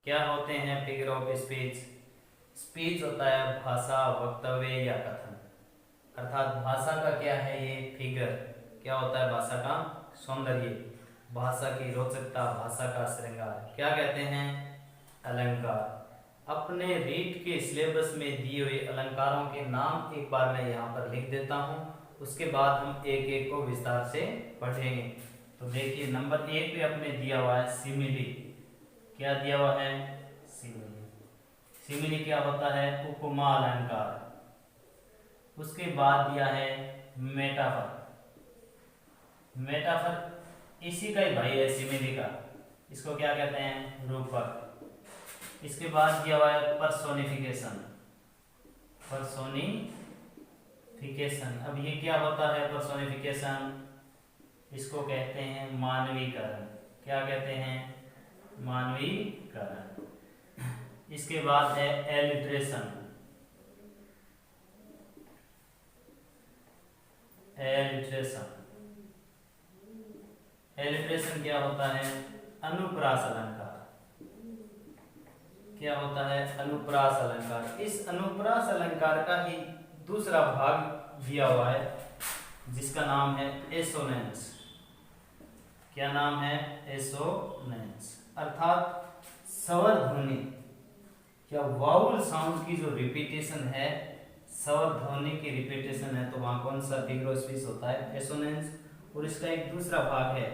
क्या होते हैं फिगर ऑफ स्पीच? स्पीच होता है भाषा, वक्तव्य या कथन। अर्थात भाषा का क्या है ये फिगर, क्या होता है भाषा का सौंदर्य, भाषा की रोचकता, भाषा का श्रृंगार, क्या कहते हैं अलंकार। अपने रीट के सिलेबस में दिए हुए अलंकारों के नाम एक बार मैं यहाँ पर लिख देता हूँ, उसके बाद हम एक एक को विस्तार से पढ़ेंगे। तो देखिए नंबर 1 पे अपने दिया हुआ है सिमिली। क्या दिया हुआ है? सिमिली। सिमिली क्या होता है? उपमा अलंकार। उसके बाद दिया है मेटाफर। मेटाफर इसी का ही भाई है सिमिली का, इसको क्या कहते हैं? रूपक। इसके बाद दिया हुआ है पर्सोनिफिकेशन। पर्सोनिफिकेशन, अब ये क्या होता है पर्सोनिफिकेशन? इसको कहते हैं मानवीकरण। क्या कहते हैं? मानवीकरण। इसके बाद है एलिट्रेशन। एलिट्रेशन, एलिट्रेशन क्या होता है? अनुप्रास अलंकार। क्या होता है? अनुप्रास अलंकार। इस अनुप्रास अलंकार का ही दूसरा भाग दिया हुआ है जिसका नाम है एसोनेंस। क्या नाम है? एसोनेंस। अर्थात स्वर ध्वनि या वाउल साउंड की जो रिपीटेशन है, स्वर ध्वनि की रिपीटेशन है, तो वहां कौन सा फिगर ऑफ स्पीच होता है? एसोनेंस। और इसका एक दूसरा भाग है,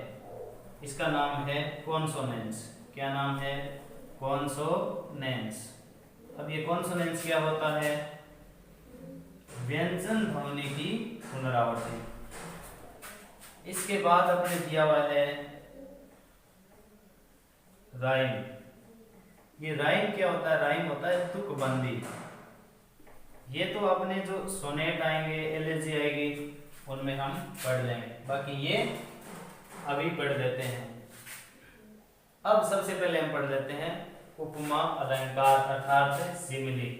इसका नाम है कॉन्सोनेंस। क्या नाम है? कॉन्सोनेंस। अब ये कॉन्सोनेंस क्या होता है? व्यंजन ध्वनि की पुनरावृत्ति। इसके बाद अपने दिया हुआ है राइम। ये राइम क्या होता है? राइम होता है तुकबंदी। ये तो अपने जो सोनेट आएंगे, एलेजी आएगी, उनमें हम पढ़ लेंगे, बाकी ये अभी पढ़ लेते हैं। अब सबसे पहले हम पढ़ लेते हैं उपमा अलंकार अर्थात सिमिली।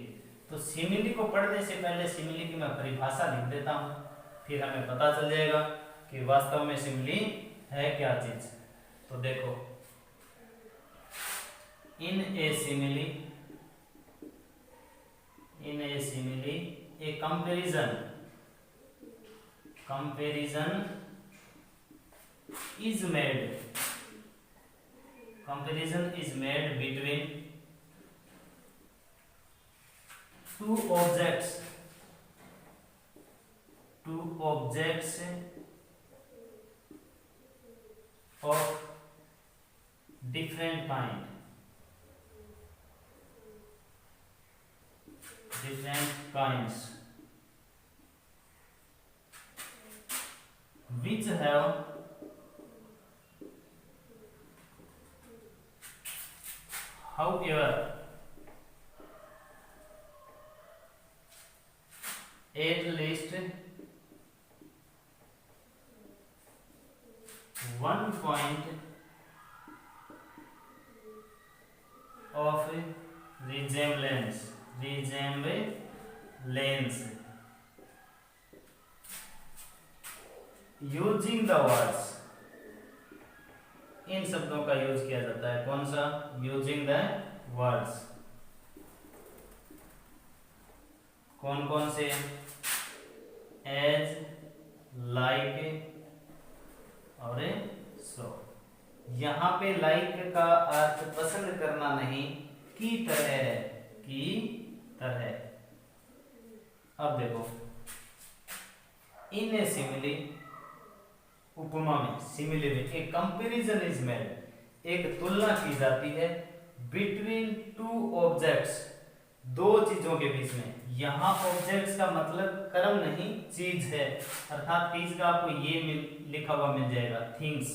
तो सिमिली को पढ़ने से पहले सिमिली की मैं परिभाषा लिख देता हूं, फिर हमें पता चल जाएगा कि वास्तव में सिमिली है क्या चीज। तो देखो, in a simile a comparison is made between two objects of different kinds which have however at least one point of resemblance using the words. इन शब्दों का यूज किया जाता है, कौन सा? Using the words. कौन कौन से? एज, लाइक और सो। यहां पे लाइक का अर्थ पसंद करना नहीं, की तरह। अब देखो, इन ए सिमिली, उपमा में, सिमिली में एक कंपैरिजन इज मेड, एक तुलना की जाती है बिटवीन टू ऑब्जेक्ट्स, दो चीजों के बीच में। यहां ऑब्जेक्ट्स का मतलब कर्म नहीं, चीज है। अर्थात चीज का आपको ये लिखा हुआ मिल जाएगा, थिंग्स,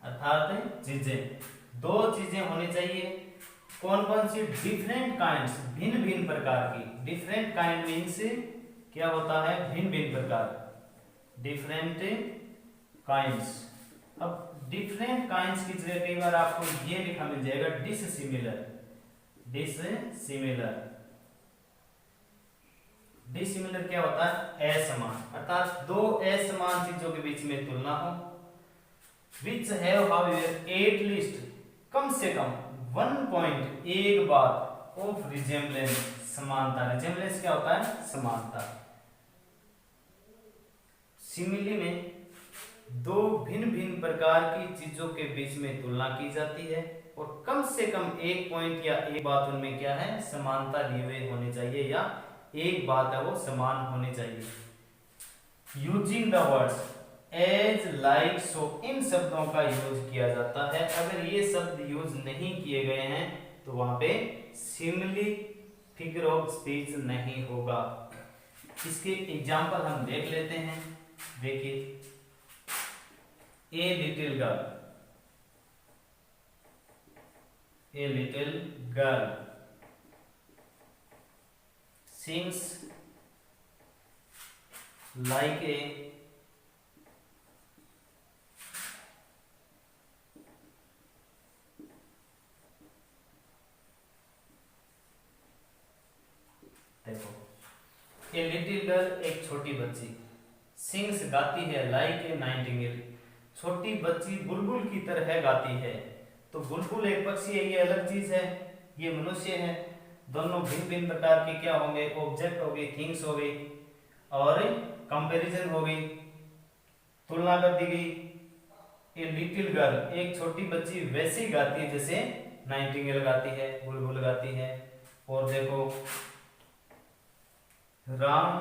अर्थात चीजें। दो चीजें होनी चाहिए, कौन कौन सी? डिफरेंट काइंड्स, भिन्न भिन्न प्रकार की। डिफरेंट काइंड मीन्स क्या होता है? भिन्न भिन्न प्रकार, डिफरेंट काइंड्स। अब डिफरेंट काइंड्स की जगह कई बार आपको ये लिखा मिल जाएगा डिससिमिलर। डिससिमिलर क्या होता है? असमान, अर्थात दो असमान चीजों के बीच में तुलना हो। Which have however at least, कम से कम वन पॉइंट, एक बात, ऑफ रिजेम्बलेंस, समानता। रिजेम्बलेंस क्या होता है? समानता। सिमिली में दो भिन्न भिन्न प्रकार की चीजों के बीच में तुलना की जाती है और कम से कम एक पॉइंट या एक बात उनमें क्या है? समानता लिए हुए होनी चाहिए, या एक बात है वो समान होनी चाहिए। Using the words as, like, so, इन शब्दों का यूज किया जाता है। अगर ये शब्द यूज नहीं किए गए हैं तो वहां पे सिमिली फिगर ऑफ स्पीच नहीं होगा। इसके एग्जाम्पल हम देख लेते हैं। देखिए, a little girl, a little girl sings like a देखो, ए लिटिल गर्ल एक छोटी बच्ची, सिंग्स गाती है, लाइक ए नाइटिंगेल, छोटी बच्ची बुलबुल की तरह गाती है। तो बुलबुल एक पक्षी है, ये अलग चीज है, ये मनुष्य है। दोनों भिन्न भिन्न प्रकार के क्या होंगे? ऑब्जेक्ट हो गई, थिंग्स हो गई, और कंपैरिजन हो गई, तुलना कर दी गई। ए लिटिल गर्ल एक छोटी बच्ची वैसे ही गाती है जैसे नाइटिंगेल गाती है, बुलबुल गाती है। और देखो, Ram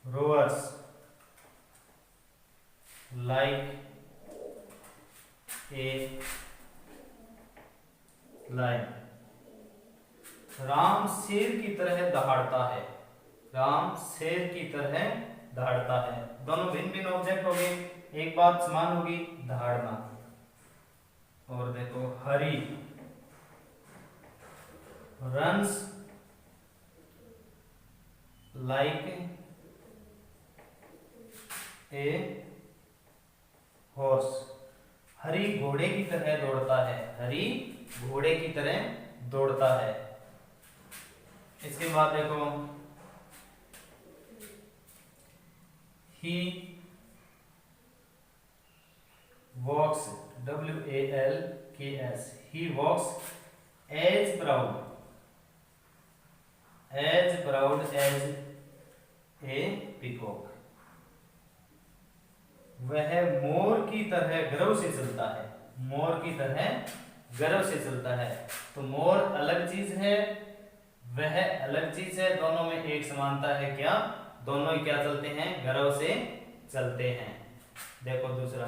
roars like a lion, Ram शेर की तरह दहाड़ता है, राम शेर की तरह दहाड़ता है। दोनों भिन्न भिन्न ऑब्जेक्ट हो गए, एक बात समान होगी, दहाड़ना। और देखो, हरी रन्स लाइक ए हॉर्स, हरी घोड़े की तरह दौड़ता है, हरी घोड़े की तरह दौड़ता है। इसके बाद देखो, he walks, WALKS, he walks as proud as a peacock, वह मोर की तरह गर्व से चलता है, मोर की तरह गर्व से चलता है। तो मोर अलग चीज है, वह अलग चीज है, दोनों में एक समानता है, क्या? दोनों ही क्या चलते हैं? गर्व से चलते हैं। देखो दूसरा,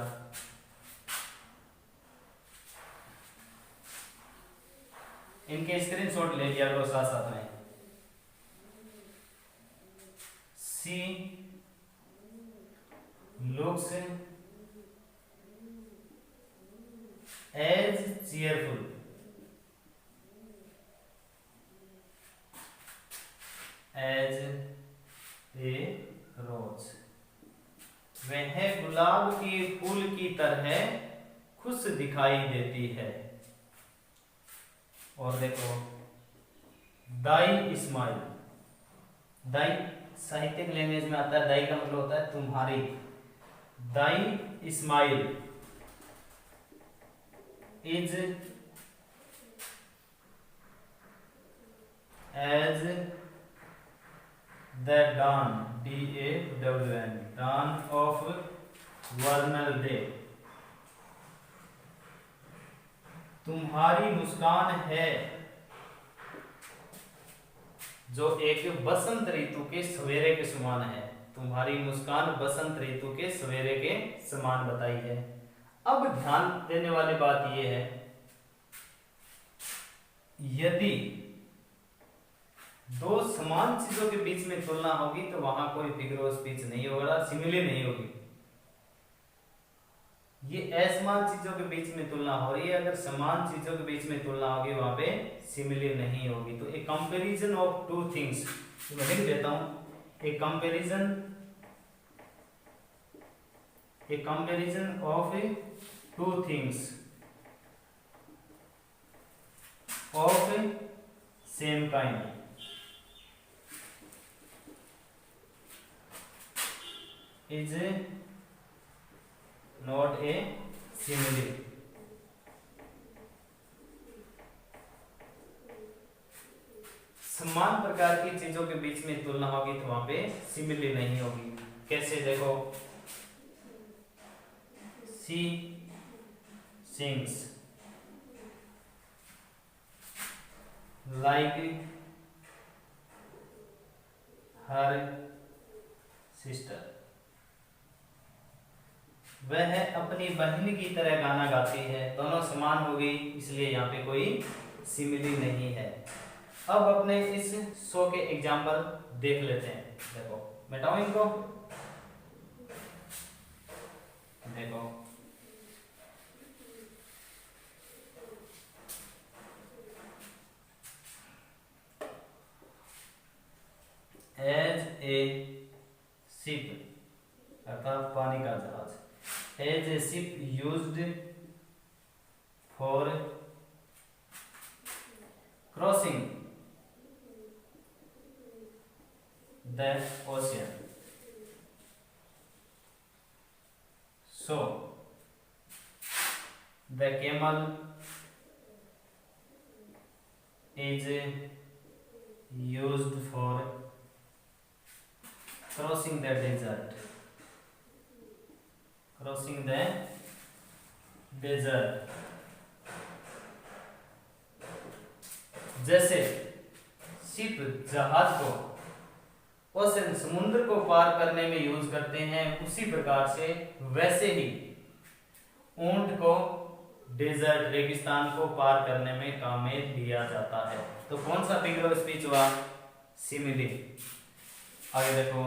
इनके स्क्रीनशॉट ले लिया करो साथ साथ में। सी looks as cheerful as a rose, वह गुलाब के फूल की तरह खुश दिखाई देती है। और देखो, दाई स्माइल, दाई साहित्यिक लैंग्वेज में आता है, दाई का मतलब होता है तुम्हारी, thy smile is as the dawn, DAWN, dawn of vernal day, तुम्हारी मुस्कान है जो एक बसंत ऋतु के सवेरे के समान है, तुम्हारी मुस्कान बसंत ऋतु के सवेरे के समान बताई है। अब ध्यान देने वाली बात यह है, यदि दो समान चीजों के बीच में तुलना होगी तो वहां कोई फिगर ऑफ स्पीच नहीं होगा, सिमिली नहीं होगी। ये असमान चीजों के बीच में तुलना हो रही है, अगर समान चीजों के बीच में तुलना होगी वहां पे सिमिली नहीं होगी। तो a comparison of two things, मैं लिख देता हूं, a comparison of two things of same kind is not a simile, समान प्रकार की चीजों के बीच में तुलना होगी तो वहां पे सिमिली नहीं होगी। कैसे देखो, सी सिंग्स लाइक हर सिस्टर, वह अपनी बहन की तरह गाना गाती है। दोनों समान हो गई, इसलिए यहाँ पे कोई सिमिली नहीं है। अब अपने इस शो के एग्जाम्पल देख लेते हैं। देखो मिटाओ इनको, देखो एज ए शिप अर्थात पानी का जहाज, as a ship used for crossing the ocean, so the camel is used for crossing the desert, crossing the desert। जैसे शिप जहाज को ओशन समुद्र को पार करने में यूज करते हैं, उसी प्रकार से वैसे ही ऊंट को डेजर्ट रेगिस्तान को पार करने में काम में लिया जाता है। तो कौन सा फिगर ऑफ स्पीच हुआ? सिमिली। आगे देखो,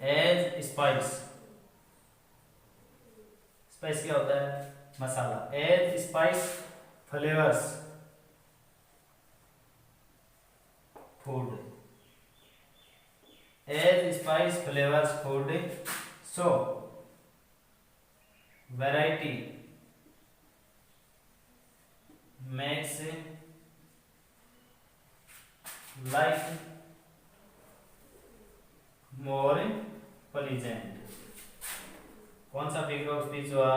एज स्पाइस, स्पाइस क्या होता है? मसाला। As spice flavours food, as spice flavors food, so variety makes life more pleasant। कौन सा फिगर ऑफ स्पीच हुआ?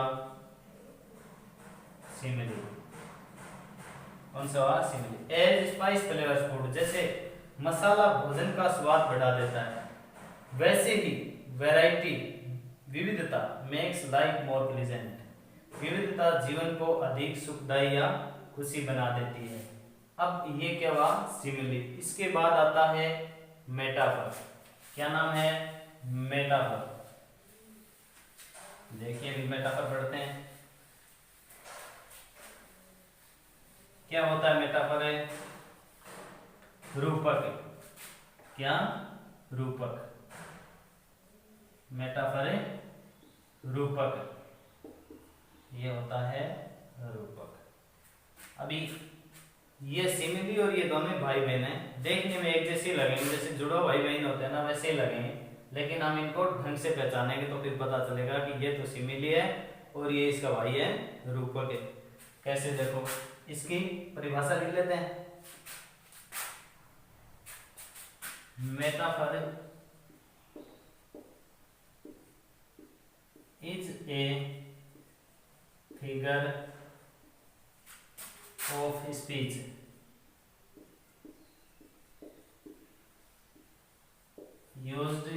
सिमिली। कौन सा हुआ? Simile. As spice flavours food, जैसे मसाला भोजन का स्वाद बढ़ा देता है, वैसे ही वैरायटी विविधता मेक्स लाइफ मोर प्लेजेंट, विविधता जीवन को अधिक सुखदायी या खुशी बना देती है। अब ये क्या हुआ? सिमिली। इसके बाद आता है मेटाफर। क्या नाम है? मेटाफर। देखिए अभी मेटाफर पढ़ते हैं। क्या होता है मेटाफर? है रूपक। क्या? रूपक। मेटाफर है रूपक, ये होता है रूपक। अभी ये सिमिली और ये दोनों भाई बहन हैं, देखने में एक जैसे लगेंगे, जैसे जुड़ो भाई बहन होते हैं ना, वैसे ही लगेंगे, लेकिन हम इनको ढंग से पहचानेंगे तो फिर पता चलेगा कि ये तो सिमिली है और ये इसका भाई है रूपक है। कैसे? देखो इसकी परिभाषा लिख लेते हैं। Metaphor is a figure of speech used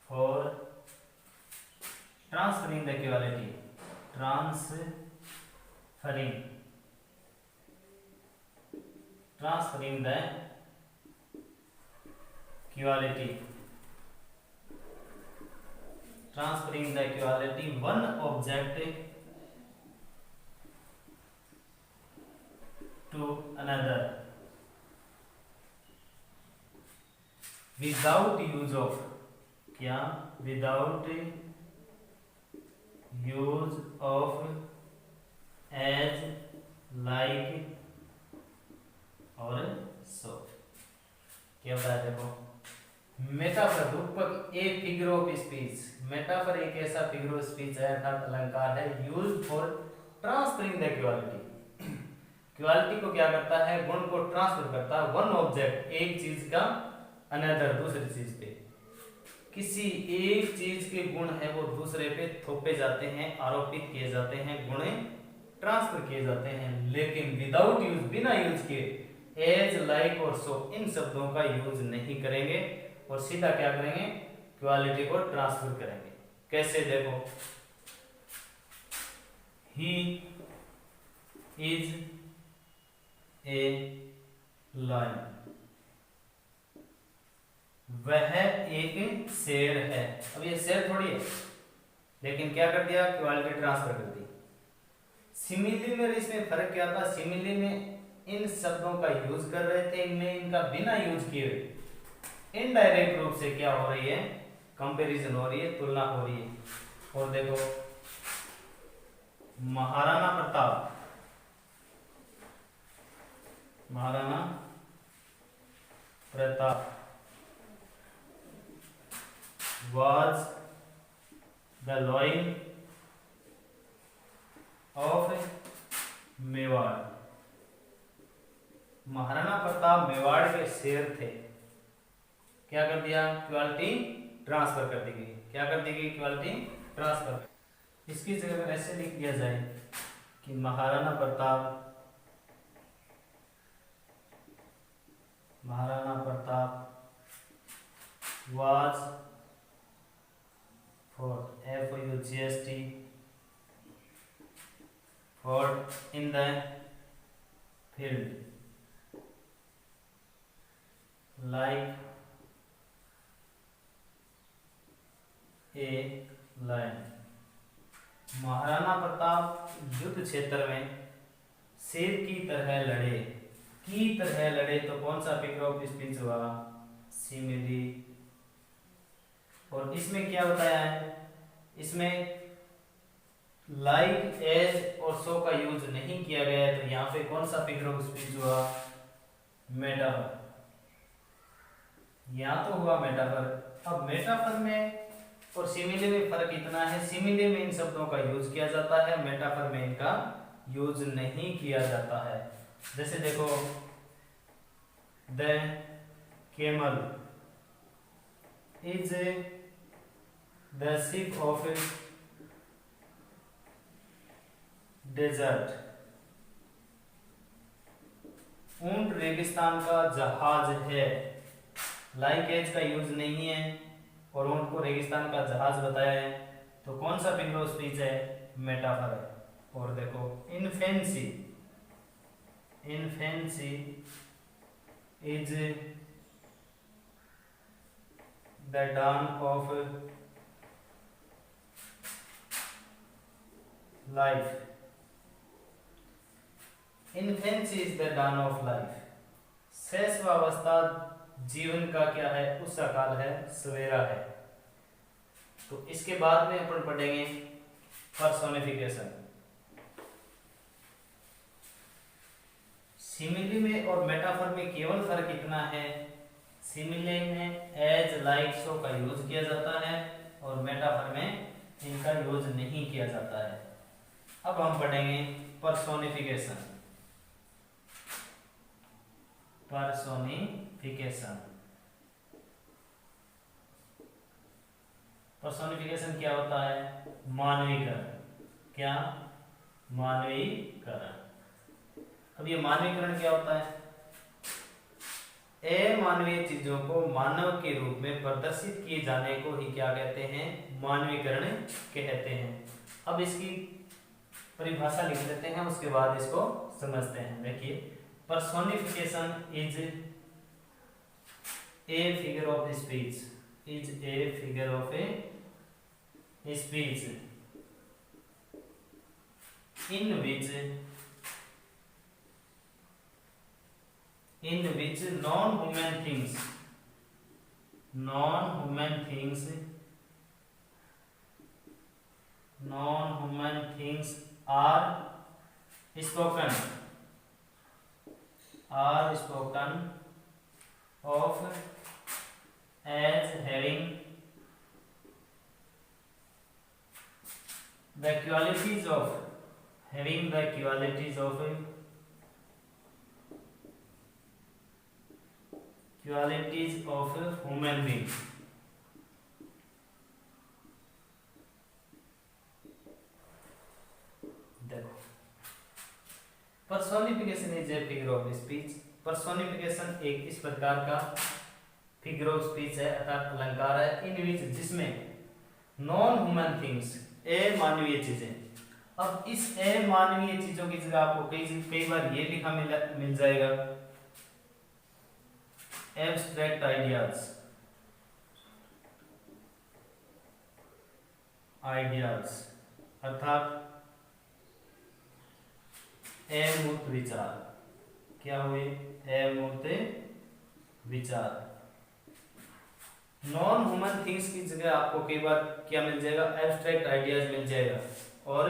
for transferring the quality, transferring the quality, transferring the equality one object to another without use of, क्या? without use of, as, like और so। क्या बताया? देखो मेटाफर रूपक a figure of speech. Metaphor एक ऐसा figure of speech है अर्थात अलंकार है used for transferring the quality. Quality को क्या करता है? गुण को ट्रांसफर करता है। वन ऑब्जेक्ट, एक चीज का, अनदर दूसरी चीज पे। किसी एक चीज के गुण है वो दूसरे पे थोपे जाते हैं, आरोपित किए जाते हैं, गुण ट्रांसफर किए जाते हैं, लेकिन विदाउट यूज, बिना यूज किए एज, लाइक और सो इन शब्दों का यूज नहीं करेंगे और सीधा क्या करेंगे, क्वालिटी को ट्रांसफर करेंगे। कैसे, देखो, ही इज ए लायन, वह एक शेर है। अब ये शेर थोड़ी है, लेकिन क्या कर दिया, क्वालिटी ट्रांसफर कर दी। सिमिली में इसमें फर्क क्या था, सिमिली में इन शब्दों का यूज कर रहे थे, इनमें इनका बिना यूज किए इनडायरेक्ट रूप से क्या हो रही है, कंपैरिजन हो रही है, तुलना हो रही है। और देखो, Maharana Pratap, Maharana Pratap was the lion of Mewar, Maharana Pratap Mewar के शेर थे। क्या कर दिया, क्वालिटी ट्रांसफर कर दी गई। क्या कर दी गई, क्वालिटी ट्रांसफर। इसकी जगह पर ऐसे लिख दिया जाए कि Maharana Pratap, Maharana Pratap was fought, F-O-U-G-H-T, fought in the field like a lion। Maharana Pratap युद्ध क्षेत्र में शेर की तरह लड़े, की तरह लड़े, तो कौन सा फिगर ऑफ स्पीच हुआ, सिमिली। और इसमें क्या बताया है, इसमें लाइक, एज और सो का यूज नहीं किया गया है, तो यहाँ पे कौन सा फिगर ऑफ स्पीच हुआ, मेटाफर। यहाँ तो हुआ मेटाफर। अब मेटाफर में और सिमिली में फर्क इतना है, सिमिली में इन शब्दों का यूज किया जाता है, मेटाफर में इनका यूज नहीं किया जाता है। जैसे देखो, the camel is the ship of desert, ऊंट रेगिस्तान का जहाज है। लाइक, एज का यूज नहीं है और ऊंट को रेगिस्तान का जहाज बताया है, तो कौन सा फिगर ऑफ स्पीच है, मेटाफर है। और देखो, infancy, infancy is the dawn of life, infancy is the dawn of life। शैशवावस्था जीवन का क्या है, उसका काल है, सवेरा है। तो इसके बाद में अपन पढ़ेंगे पर्सोनिफिकेशन। सिमिली में और मेटाफर में केवल फर्क इतना है, सिमिली में एज, लाइक, सो का यूज किया जाता है और मेटाफर में इनका यूज नहीं किया जाता है। अब हम पढ़ेंगे पर्सोनिफिकेशन। पर्सोनिफिकेशन, पर्सोनिफिकेशन क्या होता है, मानवीकरण। क्या, मानवीकरण। अब ये मानवीकरण क्या होता है, अमानवीय चीजों को मानव के रूप में प्रदर्शित किए जाने को ही क्या कहते हैं, मानवीकरण कहते हैं। अब इसकी परिभाषा लिख लेते हैं, उसके बाद इसको समझते हैं। देखिए, personification is a figure of speech, is a figure of a speech in which non-human things are spoken of as having the qualities of human being। देखो, personification is a figure of speech. Personification एक इस प्रकार का figure of speech है अर्थात अलंकार है इन विच जिसमें नॉन ह्यूमन थिंग्स अमानवीय चीजें। अब इस अमानवीय चीजों की जगह आपको कई बार ये लिखा मिल जाएगा एब्स्ट्रैक्ट आइडियाज। अर्थात अमूर्त विचार। क्या हुए? अमूर्त विचार। नॉन ह्यूमन थिंग्स की जगह आपको कई बार क्या मिल जाएगा? एब्स्ट्रैक्ट आइडियाज मिल जाएगा और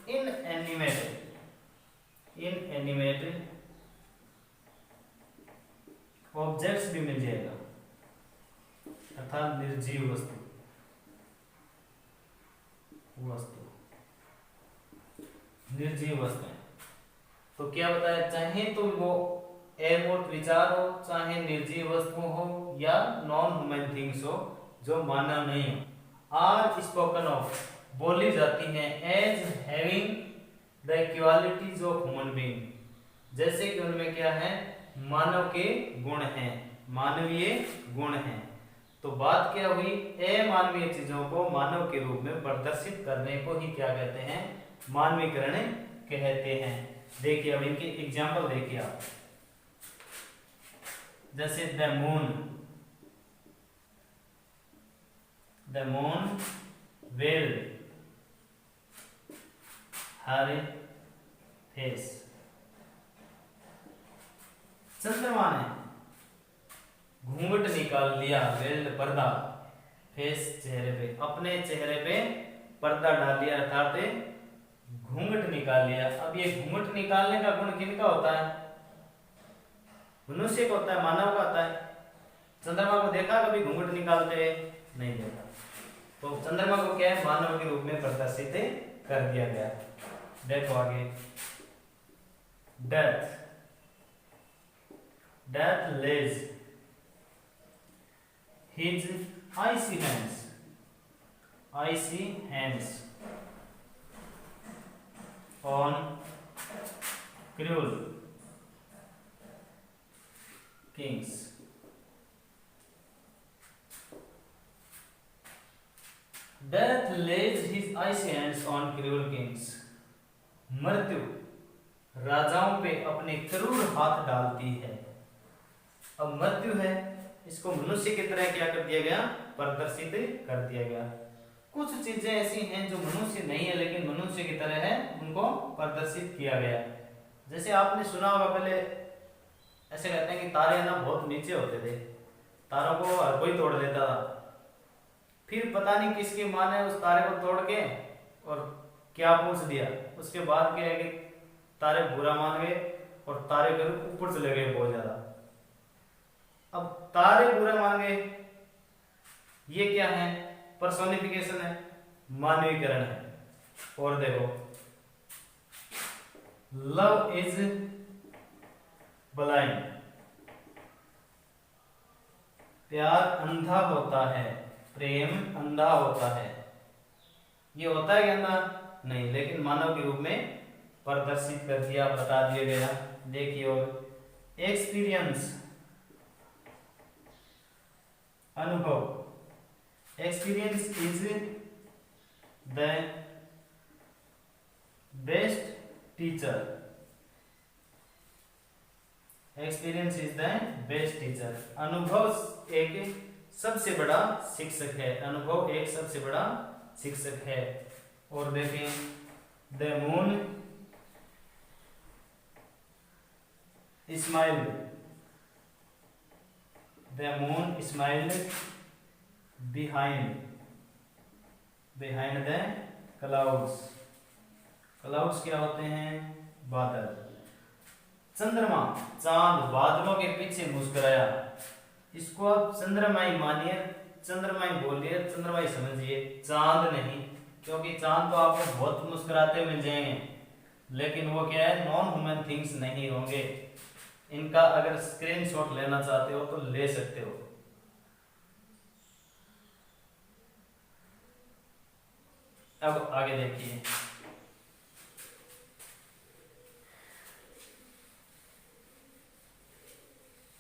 इनएनिमेट ऑब्जेक्ट्स भी मिल जाएगा अर्थात निर्जीव वस्तु। निर्जीव वस्तुएं। तो क्या बताया? चाहे तो वो अमूर्त विचार हो, चाहे निर्जीव वस्तु हो या नॉन ह्यूमन थिंग्स हो जो मानव नहीं हो, आर स्पोकन ऑफ बोली जाती हैं as having the qualities of human being. जैसे कि उनमें क्या है? मानव के गुण हैं, मानवीय गुण हैं। तो बात क्या हुई? अमानवीय चीजों को मानव के रूप में प्रदर्शित करने को ही क्या कहते हैं? मानवीकरण कहते हैं। देखिए अब इनके एग्जाम्पल देखिए आप, जैसे the moon will her face. चंद्रमा ने घूंघट निकाल लिया, वेल्ड पर्दा, फेस चेहरे पे, अपने चेहरे पे पर्दा डाल लिया अर्थात घूंघट निकाल लिया। अब ये घूंघट निकालने का गुण किनका होता है? मनुष्य का होता है, मानव का होता है। चंद्रमा को देखा कभी घूंघट निकालते? नहीं देखा। तो चंद्रमा को क्या है? मानव के रूप में प्रदर्शित कर दिया गया। देखो आगे, death Lay's his icy hands on cruel kings। Death lays his icy hands on cruel kings। मृत्यु राजाओं पे अपने क्रूर हाथ डालती है। अब मृत्यु है, इसको मनुष्य की तरह क्या कर दिया गया? प्रदर्शित कर दिया गया। कुछ चीजें ऐसी हैं जो मनुष्य नहीं है लेकिन मनुष्य की तरह है, उनको प्रदर्शित किया गया। जैसे आपने सुना होगा, पहले ऐसे कहते हैं कि तारे ना बहुत नीचे होते थे, तारों को हर कोई तोड़ देता था। फिर पता नहीं किसकी माँ ने उस तारे को तोड़ के और क्या पूछ दिया, उसके बाद क्या है कि तारे बुरा मान गए और तारे के ऊपर चले गए बहुत ज्यादा। अब तारे बुरा मान गए, ये क्या है? पर्सोनिफिकेशन है, मानवीकरण है। और देखो, लव इज ब्लाइंड, प्यार अंधा होता है, प्रेम अंधा होता है। ये होता है क्या अंधा? नहीं, लेकिन मानव के रूप में प्रदर्शित कर दिया, बता दिया गया। देखिए, और एक्सपीरियंस अनुभव, experience is the best teacher. Experience is the best teacher. अनुभव एक सबसे बड़ा शिक्षक है, अनुभव एक सबसे बड़ा शिक्षक है। और देखें, the moon smile, the moon smile behind the clouds. Clouds क्या होते हैं? बादल। चंद्रमा, चांद बादलों के पीछे मुस्कुराया। इसको आप चंद्रमा ही मानिए, चंद्रमा ही बोलिए, चंद्रमा ही समझिए, चांद नहीं, क्योंकि चांद तो आपको बहुत मुस्कुराते मिल जाएंगे, लेकिन वो क्या है? नॉन ह्यूमन थिंग्स नहीं होंगे। इनका अगर स्क्रीनशॉट लेना चाहते हो तो ले सकते हो। अब आगे देखिए,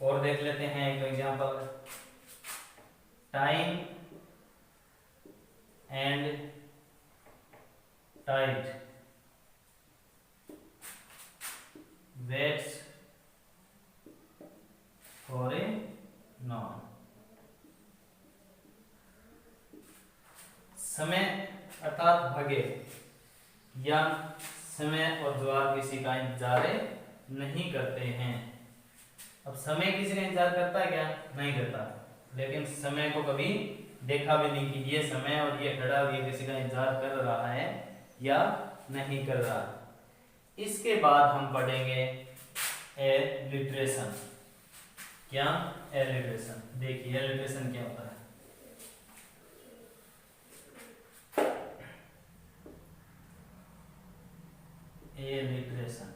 और देख लेते हैं एक example, time and tight, waits for a non. समय अर्थात भगे या समय और ज्वार किसी का इंतजार नहीं करते हैं। अब समय किसी का इंतजार करता है क्या? नहीं करता, लेकिन समय को कभी देखा भी नहीं कि ये समय और ये खड़ा और ये किसी का इंतजार कर रहा है या नहीं कर रहा। इसके बाद हम पढ़ेंगे एलिट्रेशन। क्या? एलिट्रेशन। देखिए एलिट्रेशन क्या होता है। एलिट्रेशन,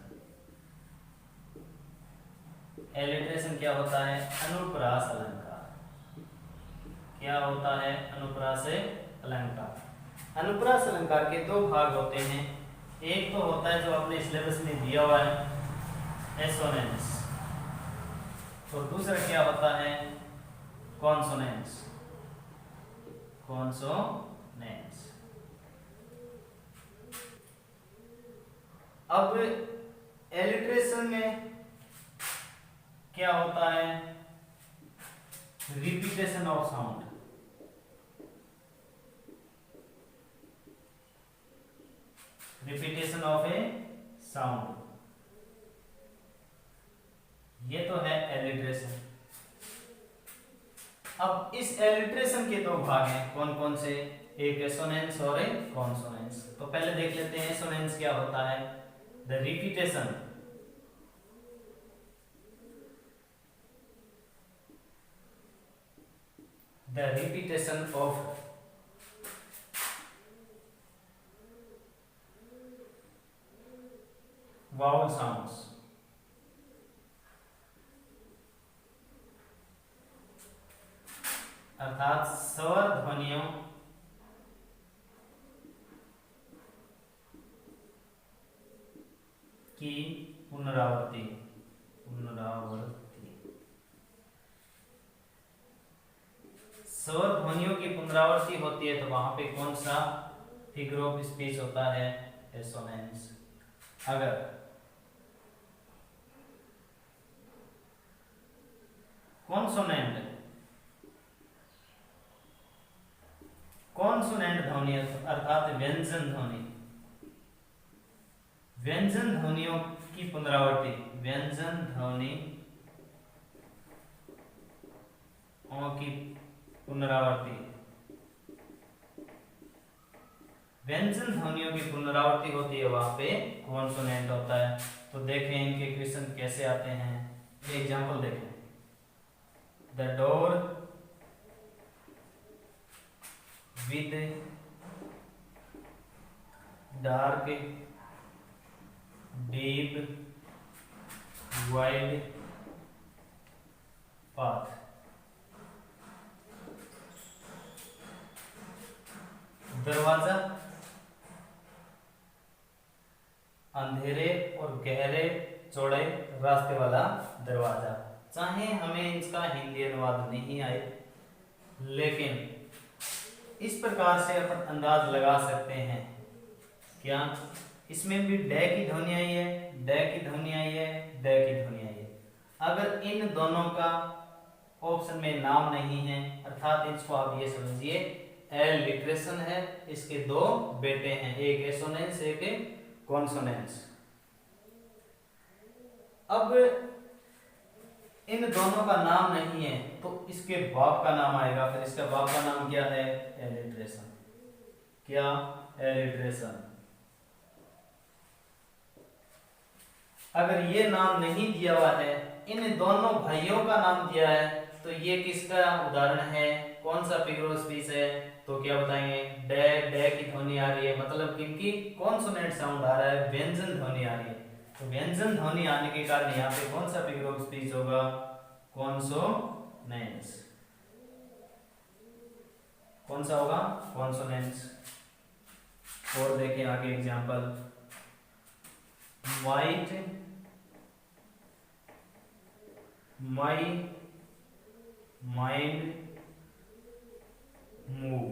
एलिट्रेशन क्या होता है? अनुप्रास अलंकार। क्या होता है? अनुप्रास अलंकार। अनुप्रास अलंकार के दो भाग होते हैं। एक तो होता है जो अपने सिलेबस में दिया हुआ है, एसोनेंस, और दूसरा क्या होता है? कॉन्सोनेंस। कॉन्सोनेंस। अब एलिट्रेशन में क्या होता है? Repetition of sound. Repetition of A sound, ये तो है एलिट्रेशन। अब इस एलिट्रेशन के दो भाग हैं, कौन कौन से? एक एसोनेंस और एक कॉन्सोनेंस। तो पहले देख लेते हैं एसोनेंस क्या होता है। The repetition of vowel sounds, अर्थात स्वर ध्वनियों की पुनरावृत्ति। स्वर ध्वनियों की पुनरावृत्ति होती है तो वहां पे कौन सा फिगर ऑफ स्पीच होता है? एसोनेंस। अगर कॉन्सोनेंट ध्वनि अर्थात व्यंजन ध्वनि, व्यंजन ध्वनियों की पुनरावृत्ति, व्यंजन ध्वनि की पुनरावृत्ति, व्यंजन ध्वनियों की पुनरावृत्ति होती है, वहां पे कॉन्सोनेंट होता है। तो देखें इनके क्वेश्चन कैसे आते हैं। एग्जांपल देखें, the door with dark deep wide path. दरवाजा अंधेरे और गहरे चौड़े रास्ते वाला दरवाजा। चाहे हमें इसका हिंदी अनुवाद नहीं आए, लेकिन इस प्रकार से अपन अंदाज लगा सकते हैं। क्या? इसमें भी डे की ध्वनि आई है, डे की ध्वनि आई है, डे की ध्वनि आई है। अगर इन दोनों का ऑप्शन में नाम नहीं है, अर्थात इसको आप ये समझिए एलिट्रेशन है। इसके दो बेटे हैं, एक एसोनेंस एक कॉन्सोनेंस। अब इन दोनों का नाम नहीं है तो इसके बाप का नाम आएगा। फिर इसका बाप का नाम क्या है? एलिट्रेशन। क्या? एलिट्रेशन। अगर ये नाम नहीं दिया हुआ है, इन दोनों भाइयों का नाम दिया है, तो ये किसका उदाहरण है? कौन सा फिगर ऑफ स्पीच है? तो क्या बताएंगे? डे, डे की ध्वनि आ रही है, मतलब किनकी? कॉन्सोनेंट साउंड आ रहा है, व्यंजन ध्वनि आ रही है। तो व्यंजन ध्वनि आने के कारण यहाँ पे कौन सा फिगर ऑफ स्पीच होगा? कॉन्सोनेंस। कौन सा होगा? कॉन्सोनेंस। और देखें आगे example, white my mind move,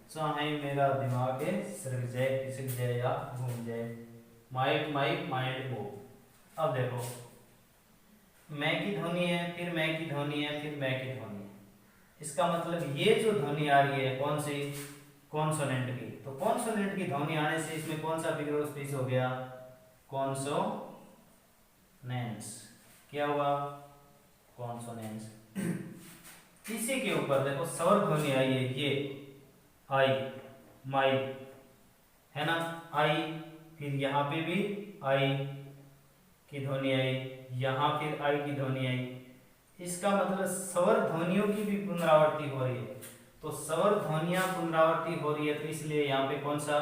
चाहे मेरा दिमाग सरक जाए, खिसक जाए या घूम जाए। Might my mind move. अब देखो, मैं की ध्वनि है, फिर मैं की ध्वनि है, फिर मैं की ध्वनि है। इसका मतलब ये जो ध्वनि आ रही है कौन सी, कॉन्सोनेंट की। तो कॉन्सोनेंट की ध्वनि आने से इसमें कौन सा फिगर ऑफ स्पीच हो गया, कॉन्सोनेंस। क्या हुआ, कॉन्सोनेंस। इसी के ऊपर देखो स्वर ध्वनि आई है, ये आई माई है ना, आई, फिर यहाँ पे भी आई की ध्वनि आई, यहाँ फिर आई की ध्वनि आई। इसका मतलब स्वर ध्वनियों की भी पुनरावृत्ति हो रही है। तो स्वर ध्वनियां पुनरावृत्ति हो रही है, तो इसलिए यहाँ पे कौन सा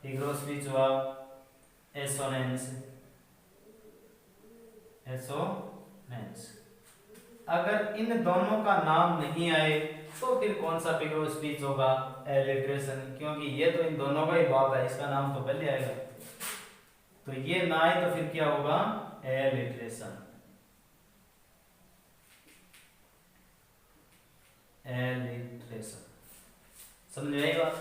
फिगर ऑफ स्पीच हुआ, एसोनेंस। एसोनेंस। अगर इन दोनों का नाम नहीं आए तो फिर कौन सा फिगर ऑफ स्पीच होगा, एलिट्रेशन, क्योंकि ये तो इन दोनों का ही बाप है, इसका नाम तो पहले आएगा। तो ये ना आए तो फिर क्या होगा, एलिट्रेशन। एलिट्रेशन, समझ आई बात।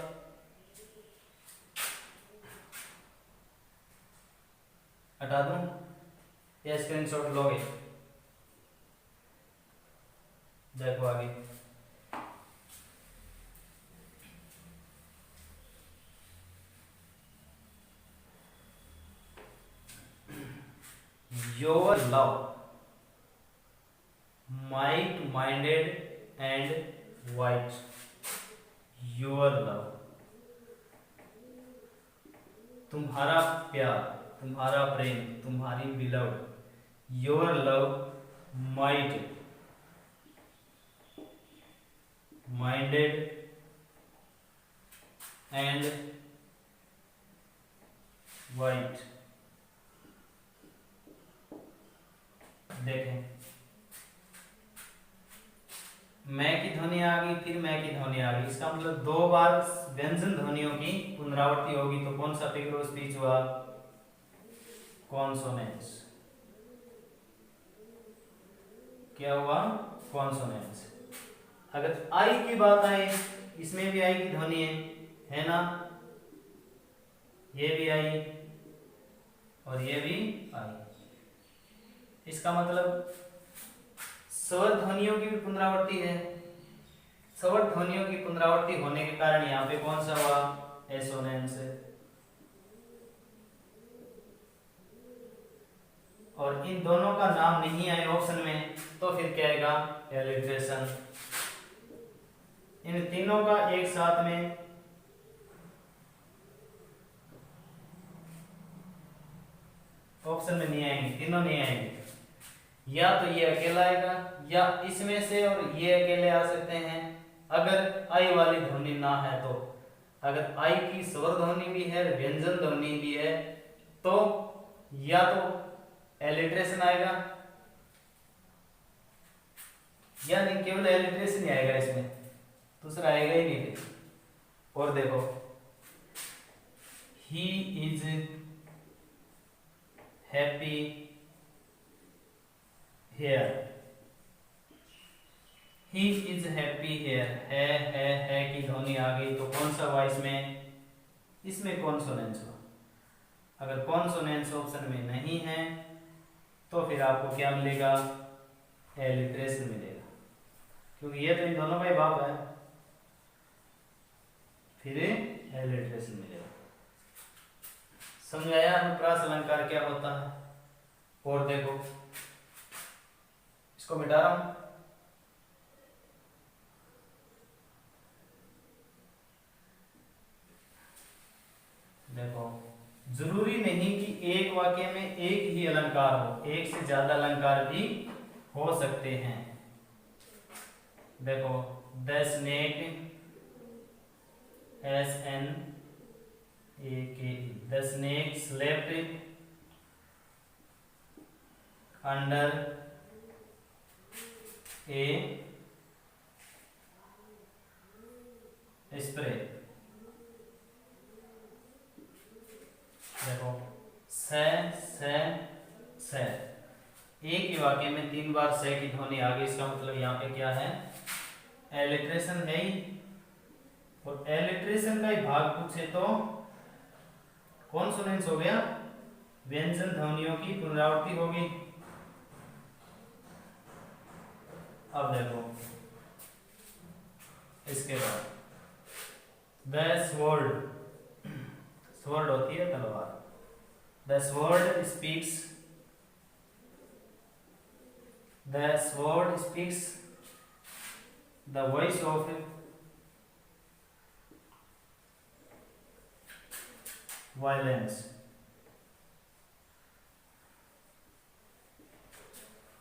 हटा दूं या स्क्रीनशॉट लोगे, देखो आगे। Your love, might minded and white. Your love, तुम्हारा प्यार, तुम्हारा प्रेम, तुम्हारी beloved. Your love might minded and white. देखें, मैं की ध्वनि आ गई, फिर मैं की ध्वनि आ गई, इसका मतलब दो बार व्यंजन ध्वनियों की पुनरावृत्ति होगी। तो कौन सा फिगर ऑफ स्पीच हुआ, कॉन्सोनेंस। क्या हुआ, कॉन्सोनेंस। अगर आई की बात आए, इसमें भी आई की ध्वनि है ना, ये भी आई और ये भी आई। इसका मतलब स्वर ध्वनियों की भी पुनरावृत्ति है। स्वर ध्वनियों की पुनरावृत्ति होने के कारण यहाँ पे कौन सा हुआ, एसोनेंस। और इन दोनों का नाम नहीं आए ऑप्शन में तो फिर क्या आएगा, एलिट्रेशन। इन तीनों का एक साथ में ऑप्शन में नहीं आएंगे, तीनों नहीं आएंगे। या तो ये अकेला आएगा या इसमें से और ये अकेले आ सकते हैं, अगर आई वाली ध्वनि ना है तो। अगर आई की स्वर ध्वनि भी है, व्यंजन ध्वनि भी है, तो या तो एलिट्रेशन आएगा या नहीं, केवल एलिट्रेशन ही आएगा इसमें, दूसरा आएगा ही नहीं। और देखो, he is happy here. He is happy here, है की ध्वनि आ गई, तो कौन सा हुआ इसमें, इसमें कॉन्सोनेंस हुआ। अगर कॉन्सोनेंस ऑप्शन में नहीं है तो फिर आपको क्या मिलेगा, एलिट्रेशन मिलेगा, क्योंकि ये तो इन दोनों का ही बाप है, फिर एलिट्रेशन मिलेगा। समझ आया अनुप्रास अलंकार क्या होता है। और देखो, इसको मिटा रहा हूं। देखो, जरूरी नहीं कि एक वाक्य में एक ही अलंकार हो, एक से ज्यादा अलंकार भी हो सकते हैं। देखो, the snake, SNAKE, the snake slept under A spray. देखो, से एक ही वाक्य में 3 बार से की ध्वनि आ गई, इसका मतलब यहाँ पे क्या है, एलिट्रेशन है ही। और एलिट्रेशन का ही भाग पूछे तो कॉन्सोनेंस हो गया, व्यंजन ध्वनियों की पुनरावृत्ति होगी। अब देखो इसके बाद द स्वॉर्ड, स्वॉर्ड होती है तलवार, the sword speaks, the sword speaks the voice of violence.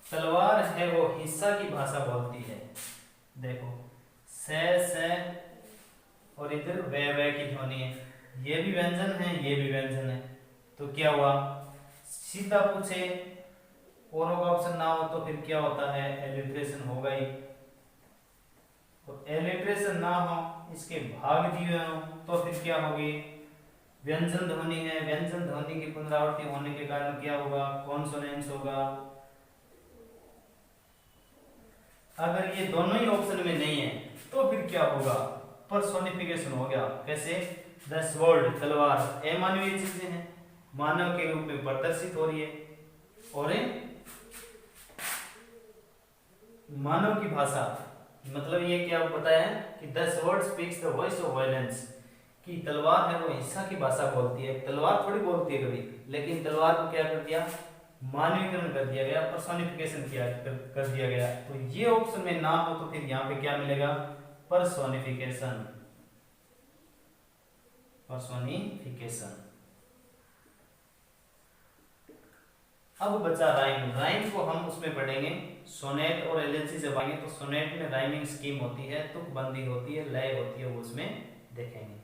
तलवार है वो हिस्सा की भाषा बोलती है। देखो से और इधर वे की ध्वनि है, ये भी व्यंजन है, ये भी व्यंजन है, तो क्या हुआ, सीधा पूछे और का ऑप्शन ना हो तो फिर क्या होता है, एलिट्रेशन होगा ही। और एलिट्रेशन ना हो, इसके भाग दिए हो तो फिर क्या होगी, व्यंजन ध्वनि है, व्यंजन ध्वनि की पुनरावृत्ति होने के कारण क्या होगा, कॉन्सोनेंस होगा। अगर ये दोनों ही ऑप्शन में नहीं है तो फिर क्या होगा, पर्सोनिफिकेशन हो गया। कैसे, द स्वॉर्ड तलवार अमानवीय चीजें हैं, मानव के रूप में प्रदर्शित हो रही है, और मानव की भाषा, मतलब ये क्या बताया कि the sword speaks the voice of violence, कि तलवार है वो हिंसा की भाषा बोलती है। तलवार थोड़ी बोलती है कभी, लेकिन तलवार को क्या कर दिया, मानवीकरण कर दिया गया, पर्सोनिफिकेशन कर दिया गया। तो ये ऑप्शन में ना हो तो फिर यहाँ पे क्या मिलेगा, पर्सोनिफिकेशन, पर्सोनिफिकेशन। अब बचा राइम, राइम को हम उसमें पढ़ेंगे, सोनेट और एलएलसी जब आएंगे तो सोनेट में राइमिंग स्कीम होती है, तुकबंदी होती है, लय होती है, वो उसमें देखेंगे।